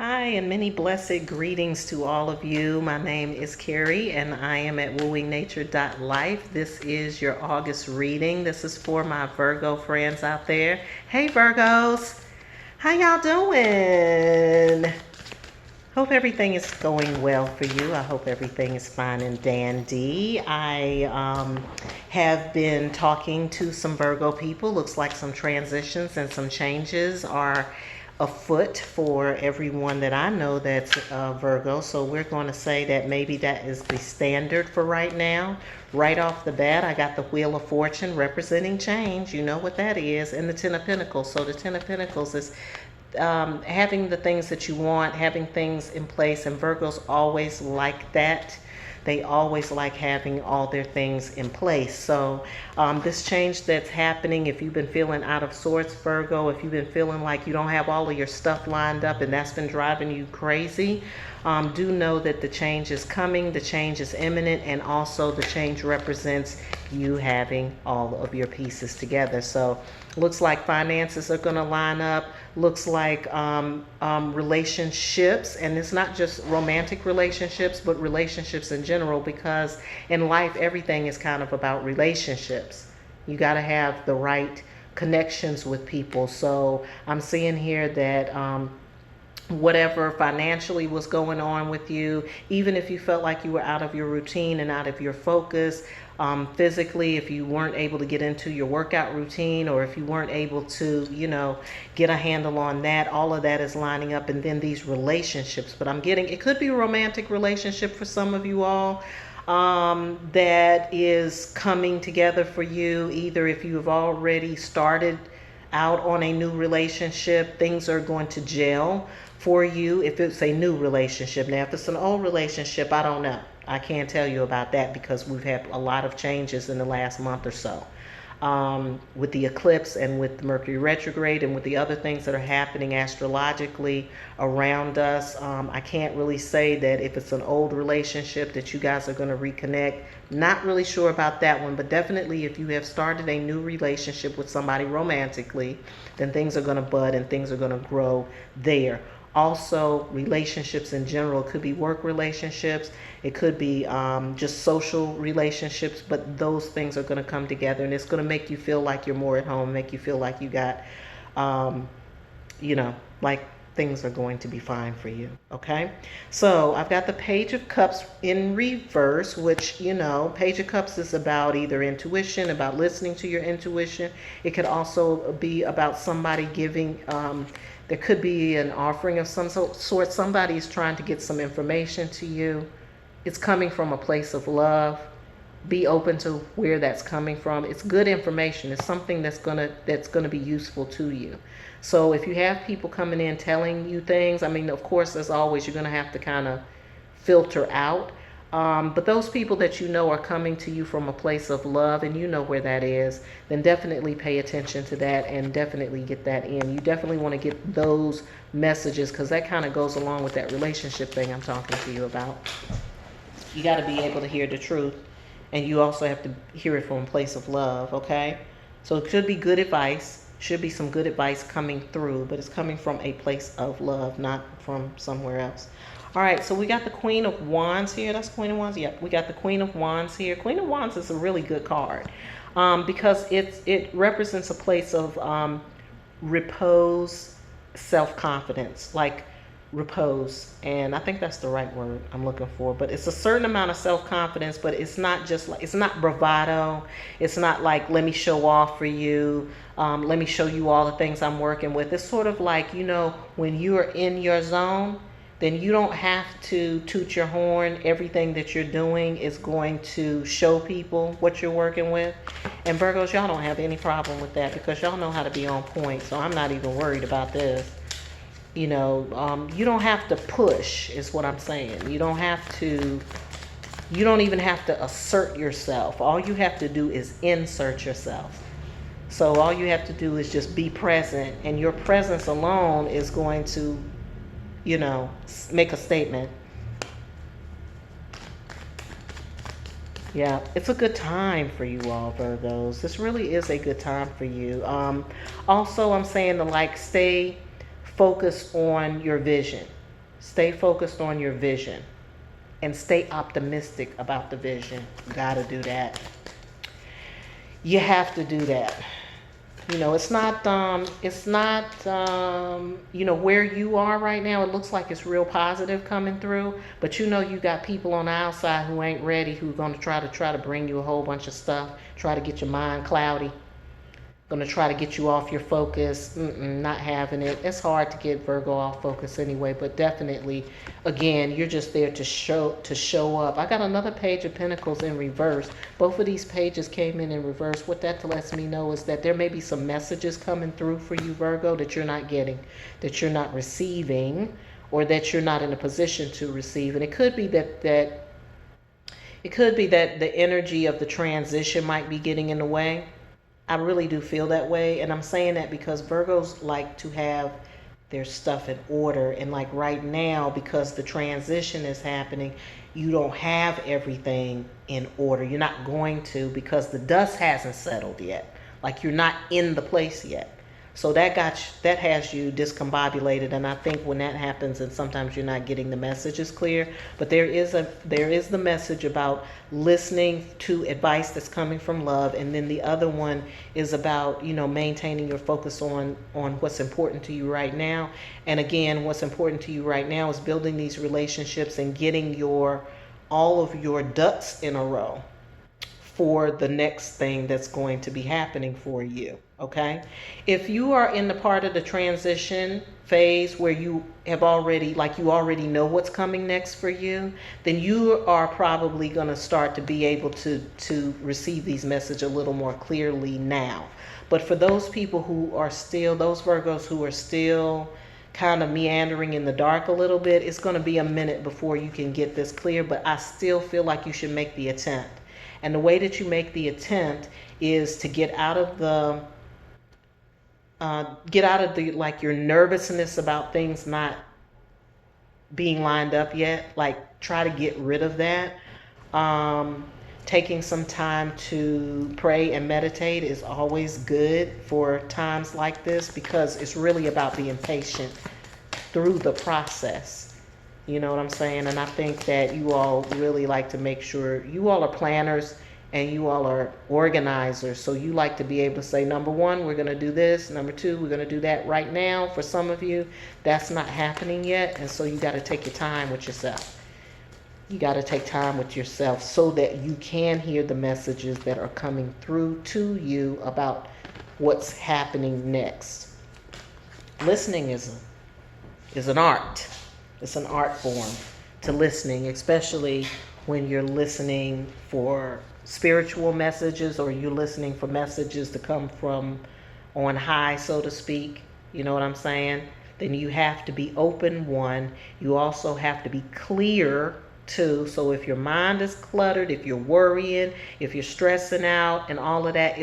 Hi, and many blessed greetings to all of you. My name is Carrie, and I am at wooingnature.life. This is your August reading. This is for my Virgo friends out there. Hey, Virgos. How y'all doing? Hope everything is going well for you. I hope everything is fine and dandy. I have been talking to some Virgo people. Looks like some transitions and some changes are afoot for everyone that I know that's Virgo. So we're going to say that maybe that is the standard for right now. Right off the bat, I got the Wheel of Fortune representing change. You know what that is. And the Ten of Pentacles. So the Ten of Pentacles is having the things that you want, having things in place. And Virgos always like that. They always like having all their things in place. So this change that's happening, if you've been feeling out of sorts, Virgo, if you've been feeling like you don't have all of your stuff lined up and that's been driving you crazy, do know that the change is coming, the change is imminent, and also the change represents you having all of your pieces together. So looks like finances are going to line up. Looks like relationships, and it's not just romantic relationships, but relationships in general, because in life, everything is kind of about relationships. You got to have the right connections with people. So I'm seeing here that whatever financially was going on with you, even if you felt like you were out of your routine and out of your focus, physically, if you weren't able to get into your workout routine, or if you weren't able to, get a handle on that, all of that is lining up. And then these relationships, but I'm getting, it could be a romantic relationship for some of you all, that is coming together for you. Either if you have already started out on a new relationship, things are going to gel for you if it's a new relationship. Now, if it's an old relationship, I don't know. I can't tell you about that because we've had a lot of changes in the last month or so. With the eclipse and with Mercury retrograde and with the other things that are happening astrologically around us, I can't really say that if it's an old relationship that you guys are going to reconnect. Not really sure about that one, but definitely if you have started a new relationship with somebody romantically, then things are going to bud and things are going to grow there. Also, relationships in general, could be work relationships, it could be just social relationships, but those things are going to come together, and it's going to make you feel like you're more at home, make you feel like you got, like things are going to be fine for you. Okay, so I've got the Page of Cups in reverse, which, Page of Cups is about either intuition, about listening to your intuition. It could also be about somebody giving, there could be an offering of some sort. Somebody is trying to get some information to you. It's coming from a place of love. Be open to where that's coming from. It's good information. It's something that's gonna be useful to you. So if you have people coming in telling you things, I mean, of course, as always, you're gonna have to kind of filter out. But those people that you know are coming to you from a place of love, and you know where that is, then definitely pay attention to that and definitely get that in. You definitely want to get those messages, because that kind of goes along with that relationship thing I'm talking to you about. You got to be able to hear the truth, and you also have to hear it from a place of love, okay? So it should be good advice, should be some good advice coming through, but it's coming from a place of love, not from somewhere else. All right, so we got the Queen of Wands here. That's Queen of Wands. Yep, we got the Queen of Wands here. Queen of Wands is a really good card because it represents a place of repose, self-confidence, like repose. And I think that's the right word I'm looking for. But it's a certain amount of self-confidence, but it's not just like, it's not bravado. It's not like, let me show off for you. Let me show you all the things I'm working with. It's sort of like, when you are in your zone, then you don't have to toot your horn. Everything that you're doing is going to show people what you're working with. And Virgos, y'all don't have any problem with that because y'all know how to be on point. So I'm not even worried about this. You don't have to push is what I'm saying. You don't even have to assert yourself. All you have to do is insert yourself. So all you have to do is just be present, and your presence alone is going to make a statement. Yeah, it's a good time for you all, Virgos. This really is a good time for you. Also, I'm saying to stay focused on your vision. Stay focused on your vision and stay optimistic about the vision. You gotta do that. You have to do that. You know, you know, where you are right now, it looks like it's real positive coming through, but you know, you got people on the outside who ain't ready, who are going to try to bring you a whole bunch of stuff, try to get your mind cloudy, going to try to get you off your focus. Not having it. It's hard to get Virgo off focus anyway, but definitely, again, you're just there to show up. I got another page of Pentacles in reverse. Both of these pages came in reverse. What that lets me know is that there may be some messages coming through for you, Virgo, that you're not getting, that you're not receiving, or that you're not in a position to receive. And it could be that the energy of the transition might be getting in the way. I really do feel that way, and I'm saying that because Virgos like to have their stuff in order, and like right now, because the transition is happening, you don't have everything in order. You're not going to, because the dust hasn't settled yet. Like, you're not in the place yet. So that has you discombobulated, and I think when that happens, and sometimes you're not getting the messages clear, but there is the message about listening to advice that's coming from love, and then the other one is about, you know, maintaining your focus on what's important to you right now. And again, what's important to you right now is building these relationships and getting all of your ducks in a row for the next thing that's going to be happening for you. Okay, if you are in the part of the transition phase where you already know what's coming next for you, then you are probably going to start to be able to receive these messages a little more clearly now. But for those people who are still, those Virgos who are still kind of meandering in the dark a little bit, it's going to be a minute before you can get this clear, but I still feel like you should make the attempt. And the way that you make the attempt is to get out of the like your nervousness about things not being lined up yet. Like, try to get rid of that. Taking some time to pray and meditate is always good for times like this, because it's really about being patient through the process. You know what I'm saying? And I think that you all really like to make sure, you all are planners and you all are organizers. So you like to be able to say, number one, we're going to do this. Number two, we're going to do that. Right now, for some of you, that's not happening yet. And so you got to take your time with yourself. You got to take time with yourself so that you can hear the messages that are coming through to you about what's happening next. Listening is an art. It's an art form to listening, especially when you're listening for spiritual messages, or you're listening for messages to come from on high, so to speak. You know what I'm saying? Then you have to be open, one. You also have to be clear, two. So if your mind is cluttered, if you're worrying, if you're stressing out and all of that,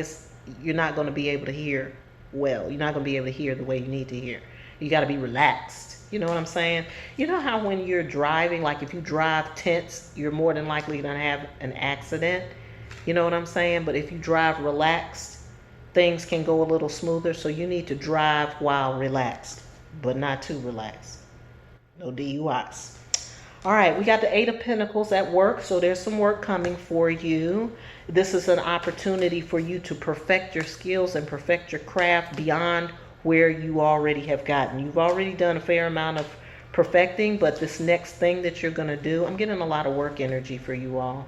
you're not going to be able to hear well. You're not going to be able to hear the way you need to hear. You got to be relaxed. You know what I'm saying? You know how when you're driving, like if you drive tense, you're more than likely going to have an accident. You know what I'm saying? But if you drive relaxed, things can go a little smoother. So you need to drive while relaxed, but not too relaxed. No DUIs. All right, we got the Eight of Pentacles at work. So there's some work coming for you. This is an opportunity for you to perfect your skills and perfect your craft beyond where you already have gotten. You've already done a fair amount of perfecting, but this next thing that you're going to do, I'm getting a lot of work energy for you all.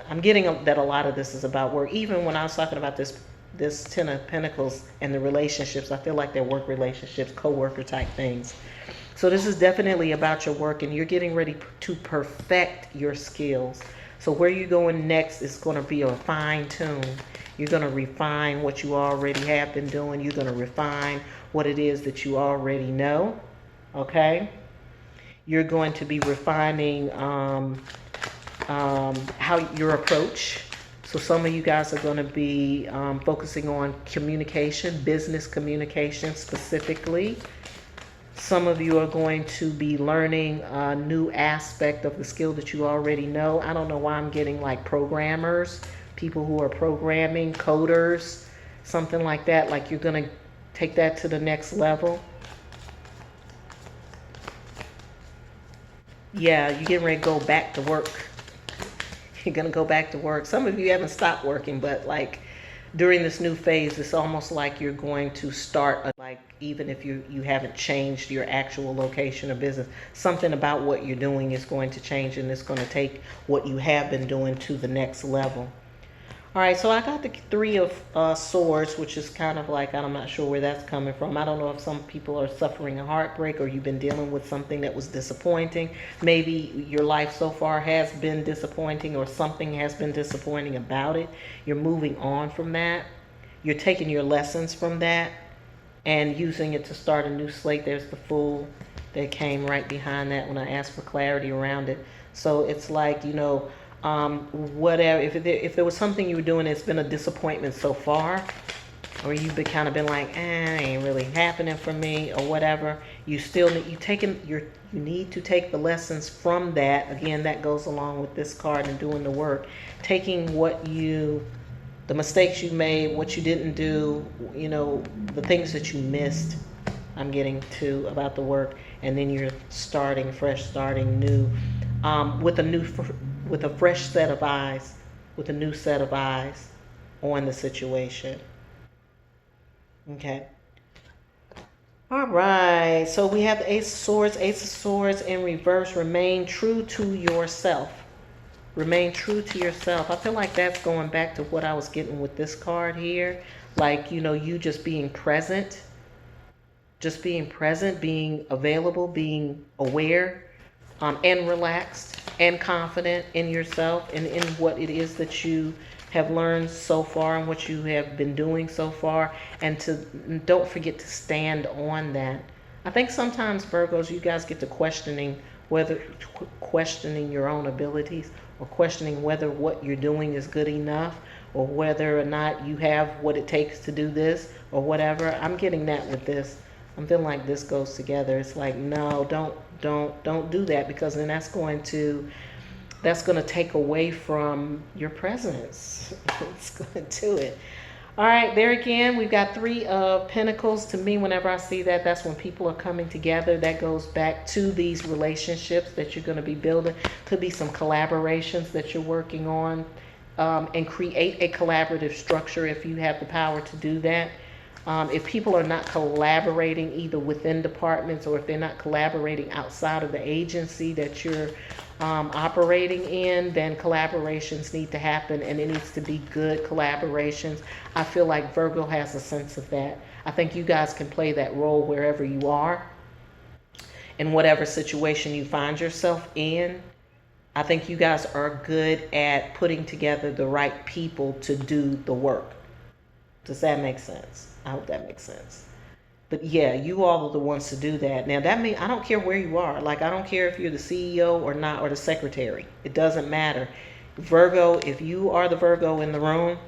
I'm getting that a lot of this is about work. Even when I was talking about this Ten of Pentacles and the relationships, I feel like they're work relationships, co-worker type things. So this is definitely about your work, and you're getting ready to perfect your skills. So where you're going next is going to be a fine tune. You're going to refine what you already have been doing. You're going to refine what it is that you already know. Okay? You're going to be refining how your approach. So some of you guys are going to be focusing on communication, business communication specifically. Some of you are going to be learning a new aspect of the skill that you already know. I don't know why I'm getting like programmers, people who are programming, coders, something like that. Like you're going to take that to the next level. Yeah, you're getting ready to go back to work. You're gonna go back to work. Some of you haven't stopped working, but like during this new phase, it's almost like you're going to start like even if you haven't changed your actual location or business, something about what you're doing is going to change, and it's going to take what you have been doing to the next level. All right, so I got the three of swords, which is kind of like, I'm not sure where that's coming from. I don't know if some people are suffering a heartbreak or you've been dealing with something that was disappointing. Maybe your life so far has been disappointing or something has been disappointing about it. You're moving on from that. You're taking your lessons from that and using it to start a new slate. There's the Fool that came right behind that when I asked for clarity around it. So it's like, whatever, if there was something you were doing that's been a disappointment so far, or you've been kind of been like, it ain't really happening for me, or whatever, you still need you need to take the lessons from that. Again, that goes along with this card and doing the work, taking the mistakes you made, what you didn't do, the things that you missed. I'm getting to about the work, and then you're starting fresh, starting new, with a fresh set of eyes, with a new set of eyes on the situation. Okay. All right. So we have the Ace of Swords. Ace of Swords in reverse. Remain true to yourself. Remain true to yourself. I feel like that's going back to what I was getting with this card here. Like, you just being present. Just being present, being available, being aware, and relaxed and confident in yourself and in what it is that you have learned so far and what you have been doing so far, and don't forget to stand on that. I think sometimes, Virgos, you guys get to questioning your own abilities, or questioning whether what you're doing is good enough, or whether or not you have what it takes to do this or whatever. I'm getting that with this. I'm feeling like this goes together. It's like, no, don't do that, because then that's going to take away from your presence. It's going to do it. All right, there again, we've got Three of Pentacles. To me, whenever I see that, that's when people are coming together. That goes back to these relationships that you're going to be building. Could be some collaborations that you're working on, and create a collaborative structure if you have the power to do that. If people are not collaborating either within departments, or if they're not collaborating outside of the agency that you're operating in, then collaborations need to happen, and it needs to be good collaborations. I feel like Virgo has a sense of that. I think you guys can play that role wherever you are, in whatever situation you find yourself in. I think you guys are good at putting together the right people to do the work. Does that make sense? I hope that makes sense. But yeah, you all are the ones to do that. Now that means I don't care where you are. Like, I don't care if you're the CEO or not, or the secretary. It doesn't matter. Virgo, if you are the Virgo in the room,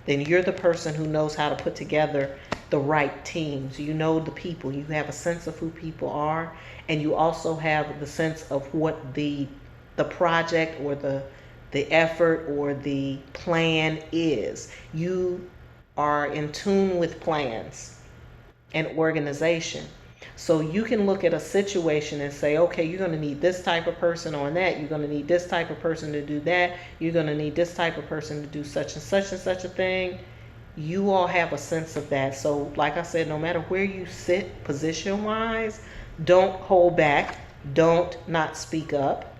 then you're the person who knows how to put together the right teams. You know the people. You have a sense of who people are, and you also have the sense of what the project or the effort or the plan is. You are in tune with plans and organization. So you can look at a situation and say, okay, you're going to need this type of person on that. You're going to need this type of person to do that. You're going to need this type of person to do such and such a thing. You all have a sense of that. So like I said, no matter where you sit position wise, don't hold back. Don't not speak up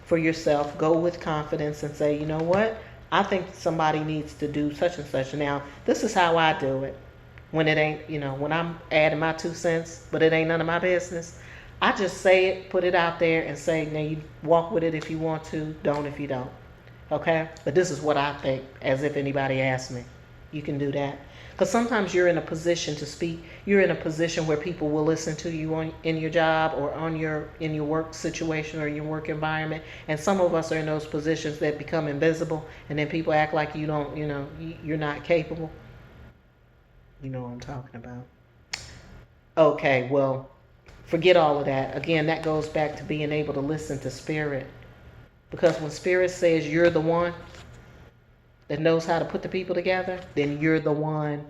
for yourself. Go with confidence and say, you know what? I think somebody needs to do such and such. Now, this is how I do it. When it ain't, when I'm adding my 2 cents, but it ain't none of my business, I just say it, put it out there, and say, now you walk with it if you want to, don't if you don't. Okay? But this is what I think, as if anybody asked me. You can do that. Because sometimes you're in a position to speak. You're in a position where people will listen to you in your job, or in your work situation, or your work environment. And some of us are in those positions that become invisible, and then people act like you don't, you're not capable. You know what I'm talking about. Okay, well, forget all of that. Again, that goes back to being able to listen to spirit. Because when spirit says you're the one that knows how to put the people together, then you're the one.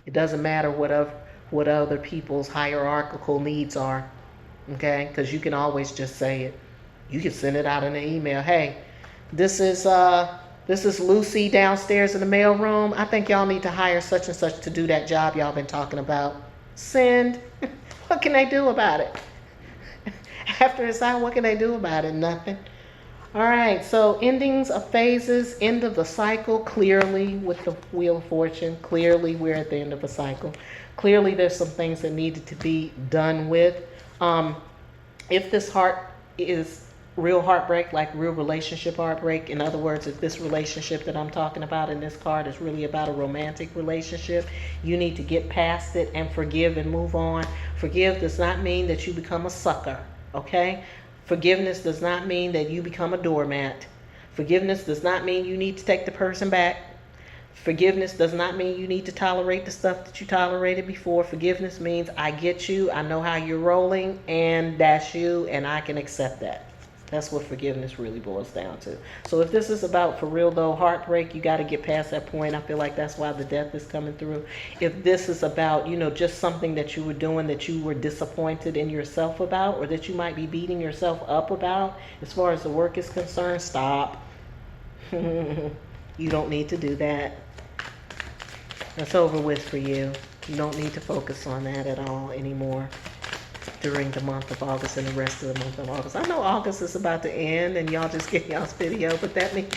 It doesn't matter what other people's hierarchical needs are. Okay? Because you can always just say it. You can send it out in an email. Hey, this is Lucy downstairs in the mail room. I think y'all need to hire such and such to do that job y'all been talking about. Send. What can they do about it? After it's out, what can they do about it? Nothing. All right, so endings of phases, end of the cycle, clearly with the Wheel of Fortune. Clearly, we're at the end of a cycle. Clearly, there's some things that needed to be done with. If this heart is real heartbreak, like real relationship heartbreak, in other words, if this relationship that I'm talking about in this card is really about a romantic relationship, you need to get past it and forgive and move on. Forgive does not mean that you become a sucker, okay? Forgiveness does not mean that you become a doormat. Forgiveness does not mean you need to take the person back. Forgiveness does not mean you need to tolerate the stuff that you tolerated before. Forgiveness means I get you, I know how you're rolling, and that's you, and I can accept that. That's what forgiveness really boils down to. So if this is about, for real though, heartbreak, you got to get past that point. I feel like that's why the death is coming through. If this is about, just something that you were doing that you were disappointed in yourself about, or that you might be beating yourself up about, as far as the work is concerned, stop. You don't need to do that. That's over with for you. You don't need to focus on that at all anymore during the month of August and the rest of the month of August. I know August is about to end and y'all just get y'all's video, but that means,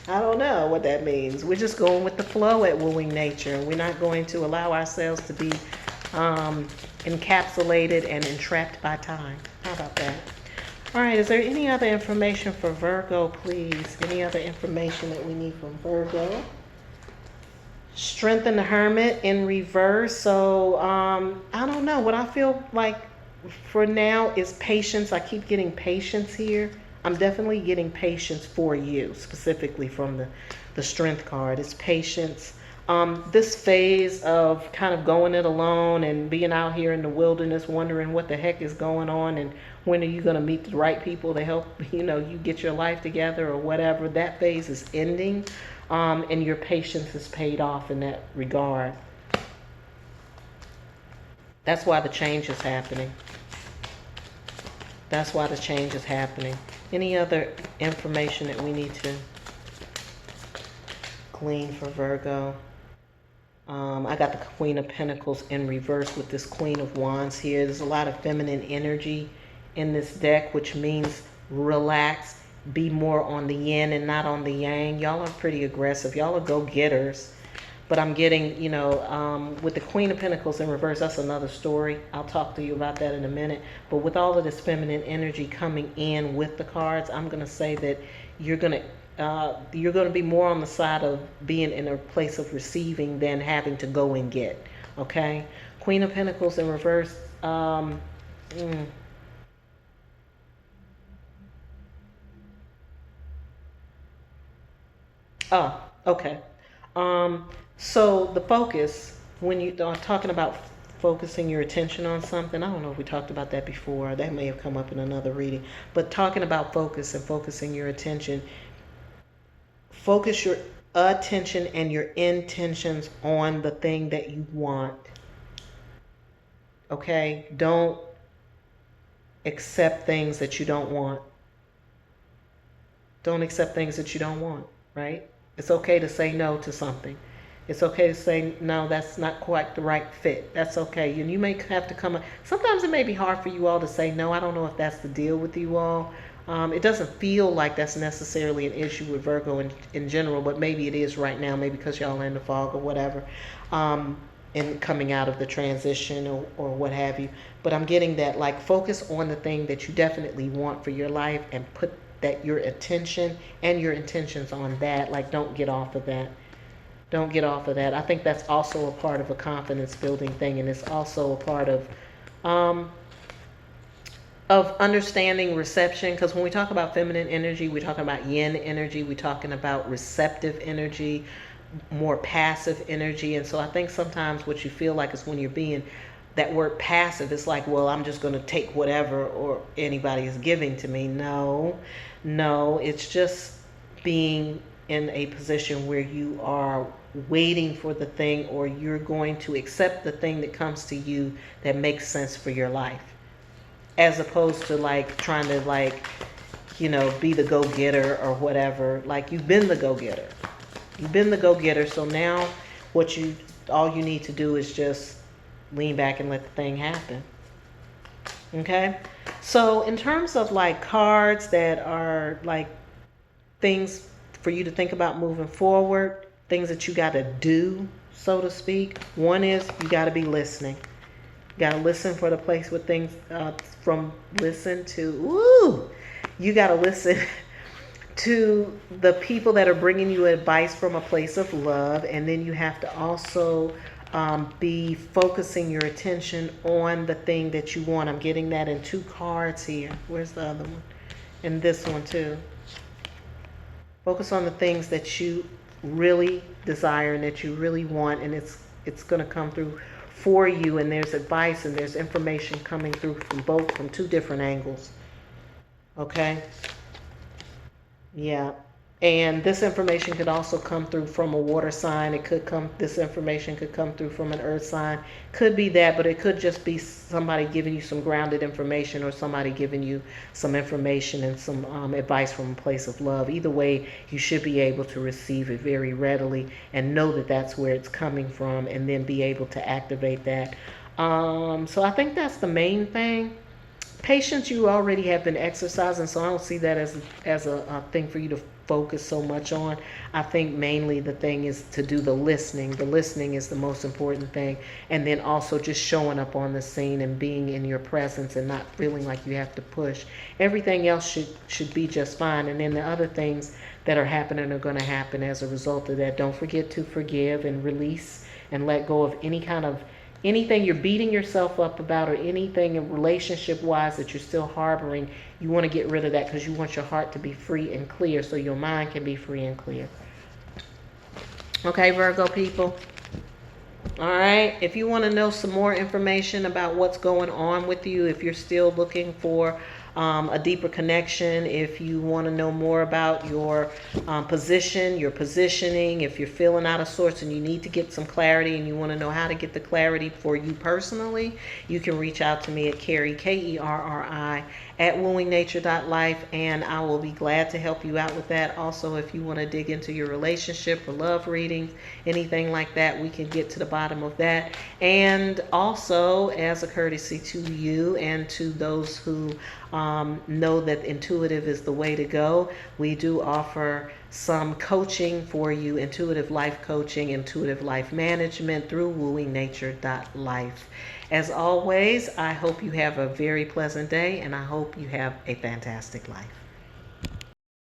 I don't know what that means. We're just going with the flow at Wooing Nature. We're not going to allow ourselves to be encapsulated and entrapped by time. How about that? All right, is there any other information for Virgo, please? Any other information that we need from Virgo? Strength in the Hermit in reverse. So, I don't know. What I feel like for now is patience. I keep getting patience here. I'm definitely getting patience for you, specifically from the Strength card. It's patience. This phase of kind of going it alone and being out here in the wilderness, wondering what the heck is going on and when are you going to meet the right people to help, you get your life together or whatever. That phase is ending, and your patience is paid off in that regard. That's why the change is happening. That's why the change is happening. Any other information that we need to glean for Virgo? I got the Queen of Pentacles in reverse with this Queen of Wands here. There's a lot of feminine energy in this deck, which means relax, be more on the yin and not on the yang. Y'all are pretty aggressive. Y'all are go-getters. But I'm getting, with the Queen of Pentacles in reverse, that's another story. I'll talk to you about that in a minute. But with all of this feminine energy coming in with the cards, I'm going to say that you're going to be more on the side of being in a place of receiving than having to go and get. Okay? Queen of Pentacles in reverse. Oh, okay. So the focus, when you are talking about focusing your attention on something, I don't know if we talked about that before. That may have come up in another reading. But talking about focus and focusing your attention, focus your attention and your intentions on the thing that you want. Okay? Don't accept things that you don't want. Don't accept things that you don't want, right? It's okay to say no to something. It's okay to say, no, that's not quite the right fit. That's okay. And you may have to come. Sometimes it may be hard for you all to say no. I don't know if that's the deal with you all. It doesn't feel like that's necessarily an issue with Virgo in general, but maybe it is right now, maybe because y'all are in the fog or whatever, and coming out of the transition or what have you. But I'm getting that, like, focus on the thing that you definitely want for your life and put that your attention and your intentions on that. Like, don't get off of that. Don't get off of that. I think that's also a part of a confidence building thing, and it's also a part of understanding reception. Because when we talk about feminine energy, we're talking about yin energy, we're talking about receptive energy, more passive energy. And so I think sometimes what you feel like is when you're being, that word passive, it's like, well, I'm just going to take whatever or anybody is giving to me. No, it's just being in a position where you are waiting for the thing, or you're going to accept the thing that comes to you that makes sense for your life, as opposed to like trying to like be the go-getter or whatever. Like, you've been the go-getter. You've been the go-getter. So now all you need to do is just lean back and let the thing happen. Okay? So in terms of like cards that are like things for you to think about moving forward, things that you got to do, so to speak. One is you got to be listening. You got to listen for the place where things from listen to, you got to listen to the people that are bringing you advice from a place of love. And then you have to also be focusing your attention on the thing that you want. I'm getting that in 2 cards here. Where's the other one? And this one too. Focus on the things that you really desire and that you really want, and it's going to come through for you. And there's advice and there's information coming through from 2 different angles. Okay? Yeah. And this information could also come through from a water sign. This information could come through from an earth sign. Could be that, but it could just be somebody giving you some grounded information, or somebody giving you some information and some advice from a place of love. Either way, you should be able to receive it very readily and know that that's where it's coming from, and then be able to activate that. So I think that's the main thing. Patience, you already have been exercising, so I don't see that as a thing for you to focus so much on. I think mainly the thing is to do the listening. The listening is the most important thing. And then also just showing up on the scene and being in your presence and not feeling like you have to push. Everything else should be just fine. And then the other things that are happening are going to happen as a result of that. Don't forget to forgive and release and let go of anything you're beating yourself up about, or anything relationship wise that you're still harboring. You want to get rid of that, because you want your heart to be free and clear, so your mind can be free and clear. Okay, Virgo people. All right. If you want to know some more information about what's going on with you, if you're still looking for a deeper connection, if you want to know more about your position, your positioning, if you're feeling out of sorts and you need to get some clarity and you want to know how to get the clarity for you personally, you can reach out to me at Kerri, Kerri, at wooingnature.life, and I will be glad to help you out with that. Also, if you want to dig into your relationship or love readings, anything like that, we can get to the bottom of that. And also, as a courtesy to you and to those who know that intuitive is the way to go, we do offer some coaching for you, intuitive life coaching, intuitive life management through wooingnature.life. As always, I hope you have a very pleasant day, and I hope you have a fantastic life.